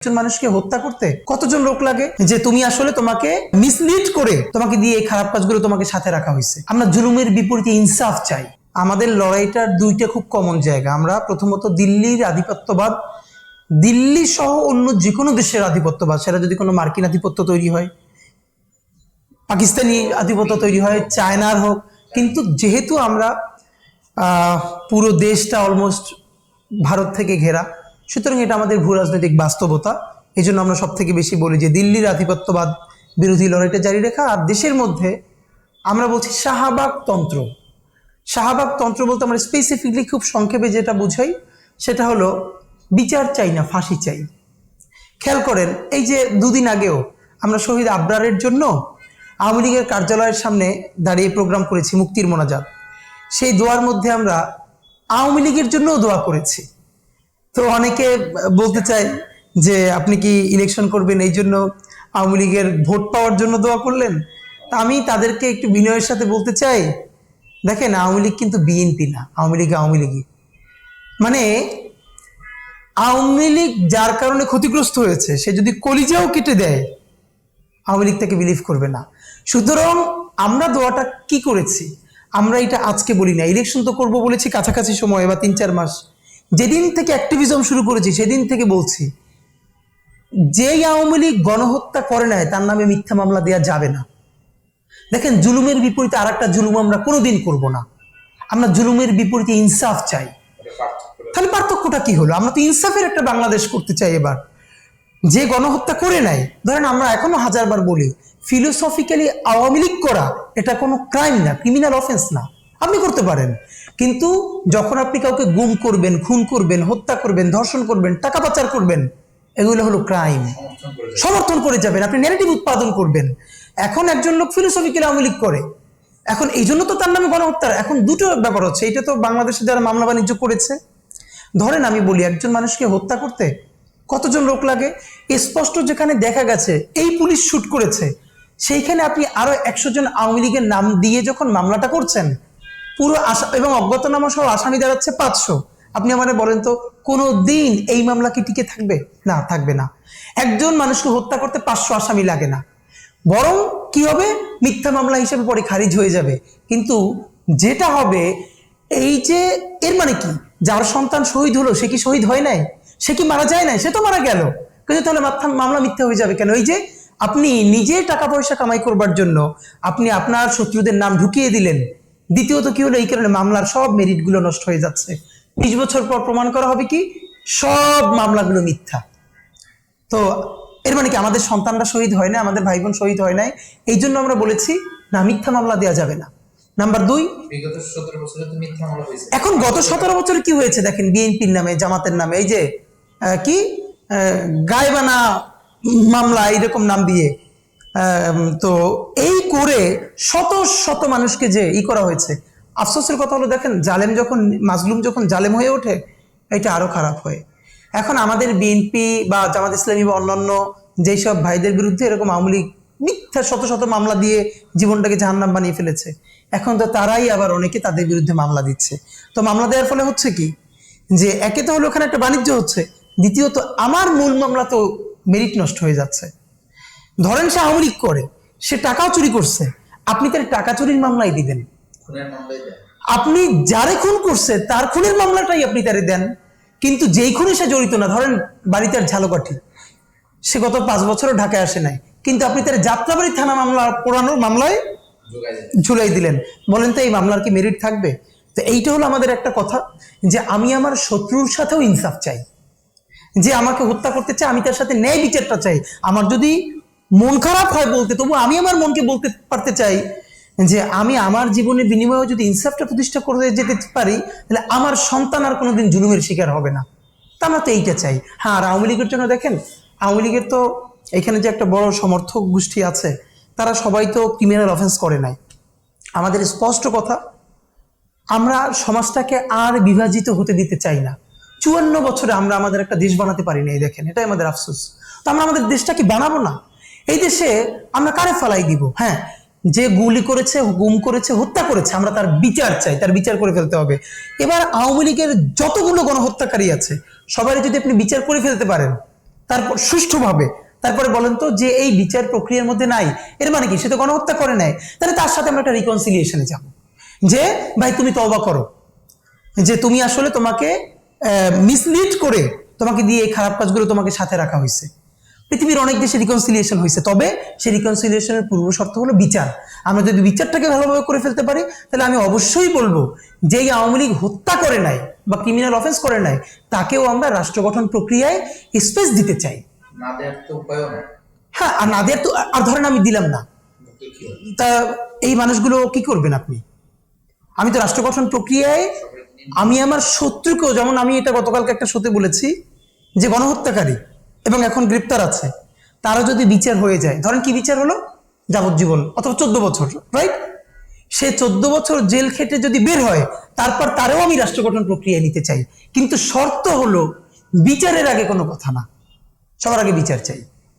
একজন মানুষকে হত্যা করতে কতজন লোক লাগে যে তুমি আসলে তোমাকে মিসলিড করে তোমাকে দিয়ে এই খারাপ কাজগুলো তোমাকে সাথে রাখা হয়েছে। আমরা জুলুমের বিপরীতে ইনসাফ চাই। আমাদের লড়াইটার দুইটা খুব কমন জায়গা। আমরা প্রথমত দিল্লির আধিপত্যবাদ, দিল্লি সহ অন্য যে কোনো দেশের আধিপত্যবাদ, সেটা যদি কোনো মার্কিন আধিপত্য তৈরি হয়, পাকিস্তানি আধিপত্য তৈরি হয়, চায়নার হোক, কিন্তু যেহেতু আমরা পুরো দেশটা অলমোস্ট ভারত থেকে ঘেরা, সুতরাং এটা আমাদের ভূ রাজনৈতিক বাস্তবতা। এই জন্য আমরা সব থেকে বেশি বলি যে দিল্লির আধিপত্যবাদ বিরোধী লড়াইটা জারি রাখা। আর দেশের মধ্যে আমরা বলছি শাহবাগ তন্ত্র। শাহবাগ তন্ত্র বলতে আমরা স্পেসিফিকলি খুব সংক্ষেপে যেটা বুঝাই সেটা হলো বিচার চাই না, ফাঁসি চাই। খেয়াল করেন, এই যে দুদিন আগেও আমরা শহীদ আবরারের জন্য আওয়ামী লীগের কার্যালয়ের সামনে দাঁড়িয়ে প্রোগ্রাম করেছি, মুক্তির মোনাজাত। সেই দোয়ার মধ্যে আমরা আওয়ামী লীগের জন্যও দোয়া করেছি। তো অনেকে বলতে চায় যে আপনি কি ইলেকশন করবেন এই জন্য আওয়ামী লীগের ভোট পাওয়ার জন্য দোয়া করলেন। তা আমি তাদেরকে একটু বিনয়ের সাথে বলতে চাই, দেখেন আওয়ামী লীগ কিন্তু বিএনপি না, আওয়ামী লীগই। মানে আওয়ামী লীগ যার কারণে ক্ষতিগ্রস্ত হয়েছে সে যদি কলিজাও কেটে দেয়, আওয়ামী লীগ তাকে বিলিভ করবে না। সুতরাং আমরা দোয়াটা কি করেছি, আমরা এটা আজকে বলি না, ইলেকশন তো করবো বলেছি কাছাকাছি সময় বা 3-4 মাস। যেদিন থেকে অ্যাক্টিভিজম শুরু করেছি সেদিন থেকে বলছি, যেই আওয়ামী লীগ গণহত্যা করে নেয় তার নামে মিথ্যা মামলা দেওয়া যাবে না। দেখেন, জুলুমের বিপরীতে আর একটা জুলুম আমরা কোনোদিন করব না। আমরা জুলুমের বিপরীতে ইনসাফ চাই। তাহলে পার্থক্যটা কি হলো? আমরা তো ইনসাফের একটা বাংলাদেশ করতে চাই। এবার যে গণহত্যা করে নেয়, ধরেন আমরা এখনো 1000বার বলি, ফিলোসফিক্যালি আওয়ামী লীগ করা এটা কোনো ক্রাইম না, ক্রিমিনাল অফেন্স না, আপনি করতে পারেন। কিন্তু যখন আপনি কাউকে গুম করবেন, খুন করবেন, হত্যা করবেন, ধর্ষণ করবেন, টাকা পাচার করবেন, এগুলো হলো ক্রাইম। সমর্থন করে যাবেন, আপনি ন্যারেটিভ উৎপাদন করবেন। এখন একজন লোক ফিলোসফিক্যালি আওয়ামী লীগ করে, এখন এই জন্য তো তার নামে গণহত্যার। এখন দুটো ব্যাপার হচ্ছে, এটা তো বাংলাদেশে যারা মামলা বাণিজ্য করেছে, ধরেন আমি বলি একজন মানুষকে হত্যা করতে কতজন লোক লাগে, স্পষ্ট যেখানে দেখা গেছে এই পুলিশ শুট করেছে, সেইখানে আপনি আরো 100 জন আওয়ামী লীগের নাম দিয়ে যখন মামলাটা করছেন, পুরো এবং অজ্ঞাতনামা সহ আসামি দাঁড়াচ্ছে 500। আপনি আমারে বলেন তো, কোনো দিন এই মামলা কি টিকে থাকবে? না, থাকবে না। একজন মানুষকে হত্যা করতে 500 আসামি লাগে না, বরং কি হবে, মিথ্যা মামলা হিসেবে পরে খারিজ হয়ে যাবে। কিন্তু যেটা হবে, এই যে এর মানে কি, যার সন্তান শহীদ হলো সে কি শহীদ হয় নাই? সে কি মারা যায় নাই? সে তো মারা গেল, কিন্তু তাহলে মামলা মিথ্যা হয়ে যাবে কেন? এই যে আপনি নিজে টাকা পয়সা কামাই করবার জন্য আপনি আপনার শত্রুদের নাম ঢুকিয়ে দিলেন। দ্বিতীয়ত কি হলো, এই কারণে মামলার সব মেরিট গুলো নষ্ট হয়ে যাচ্ছে। 20 বছর পর প্রমাণ করা হবে কি সব মামলাগুলো মিথ্যা। তো এর মানে কি আমাদের সন্তানরা শহীদ হয় না, আমাদের ভাই বোন শহীদ হয় নাই? এই জন্য আমরা বলেছি না, মিথ্যা মামলা দেওয়া যাবে না। নাম্বার 2, এখন গত 17 বছরে কি হয়েছে দেখেন, বিএনপির নামে, জামাতের নামে, এই যে কি গায়বানা মামলা এইরকম নাম দিয়ে, তো এই করে শত শত মানুষকে যে করা হয়েছে। আফসোসের কথা হলো, দেখেন মাজলুম যখন জালেম হয়ে ওঠে, এটা আরো খারাপ হয়। এখন আমাদের বিএনপি বা জামাত ইসলামী বা অন্যান্য যেই সব ভাইদের বিরুদ্ধে এরকম আওয়ামী লীগ মিথ্যা শত শত মামলা দিয়ে জীবনটাকে জাহান্নাম বানিয়ে ফেলেছে, এখন তো তারাই আবার অনেকে তাদের বিরুদ্ধে মামলা দিচ্ছে। তো মামলা দেওয়ার ফলে হচ্ছে কি, যে একে তো হলো ওখানে একটা বাণিজ্য হচ্ছে, দ্বিতীয়ত আমার মূল মামলা তো মেরিট নষ্ট হয়ে যাচ্ছে। ধরেন সে আওয়ামী লীগ করে, সে টাকাও চুরি করছে, আপনি তার টাকা চুরির মামলাই দিবেন। আপনি যারে খুন করছে তার খুনের মামলাটাই আপনি তারে দেন, কিন্তু যেই খুনে সে জড়িত না, ধরেন বাড়িতে ঝালকাঠি, সে গত 5 বছরও ঢাকায় আসে নাই, কিন্তু আপনি তার যাত্রাবাড়ি থানা মামলা পোড়ানোর মামলায় ঝুলাই দিলেন। বলেন তো এই মামলার কি মেরিট থাকবে? তো এইটা হলো আমাদের একটা কথা, যে আমি আমার শত্রুর সাথেও ইনসাফ চাই। যে আমাকে হত্যা করতে চায় আমি তার সাথে ন্যায় বিচারটা চাই। আমার যদি মন খারাপ হয় বলতে, তবু আমি আমার মনকে বলতে পারতে চাই যে আমি আমার জীবনের বিনিময়ে যদি ইনসাফটা প্রতিষ্ঠা করে যেতে পারি, তাহলে আমার সন্তান আর কোনোদিন জুলুমের শিকার হবে না। তা আমরা তো এইটা চাই। হ্যাঁ, আর আওয়ামী লীগের জন্য দেখেন, আওয়ামী লীগের তো এখানে যে একটা বড় সমর্থক গোষ্ঠী আছে, তারা সবাই তো ক্রিমিনাল অফেন্স করে নাই। আমাদের স্পষ্ট কথা, আমরা সমাজটাকে আর বিভাজিত হতে দিতে চাই না। 54 বছরে আমরা আমাদের একটা দেশ বানাতে পারিনি, এই দেখেন, এটাই আমাদের আফসোস। তো আমরা আমাদের দেশটা কি বানাবো না? এই দেশে আমরা কারে ফালাই দিব? হ্যাঁ, যে গুলি করেছে, গুম করেছে, হত্যা করেছে, আমরা তার বিচার চাই, তার বিচার করে ফেলতে হবে। এবার আওয়ামী লীগের যতগুলো গণহত্যাকারী আছে সবাই যদি আপনি বিচার করে ফেলতে পারেন, তারপর সুষ্ঠুভাবে, তারপরে বলেন তো যে এই বিচার প্রক্রিয়ার মধ্যে নাই, এর মানে কি? সে তো গণহত্যা করে নাই, তাহলে তার সাথে আমরা একটা রিকনসিলিয়েশনে যাব যে ভাই তুমি তওবা করো, যে তুমি আসলে তোমাকে মিসলিড করে তোমাকে দিয়ে এই খারাপ কাজগুলো তোমাকে সাথে রাখা হয়েছে। পৃথিবীর অনেক দেশে রিকনসিলিয়েশন হয়েছে, তবে সেই রিকনসিলিয়েশনের পূর্ব শর্ত হলো বিচার। আমরা যদি বিচারটাকে ভালোভাবে করে ফেলতে পারি, তাহলে আমি অবশ্যই বলবো যে এই আওয়ামী লীগ হত্যা করে নাই বা ক্রিমিনাল অফেন্স করে নাই, তাকেও আমরা রাষ্ট্র গঠন প্রক্রিয়ায় স্পেস দিতে চাই। না দেওয়ার তো উপায়ও নেই। হ্যাঁ, আর না দেওয়ার তো, আর ধরেন আমি দিলাম না, তা এই মানুষগুলো কি করবেন আপনি? আমি তো রাষ্ট্র গঠন প্রক্রিয়ায় আমি আমার শত্রুকেও, যেমন আমি এটা গতকালকে একটা শোতে বলেছি যে গণহত্যাকারী এবং এখন গ্রেপ্তার আছে, তারা যদি বিচার হয়ে যায়, ধরেন কি বিচার হলো, যাবজ্জীবন অথবা 14 বছর, রাইট? সে 14 বছর জেল খেটে যদি বের হয়, তারপর তারও আমি রাষ্ট্র গঠন প্রক্রিয়ায় নিতে চাই, কিন্তু শর্ত হলো বিচারের আগে কোনো কথা না, সবার আগে বিচার চাই।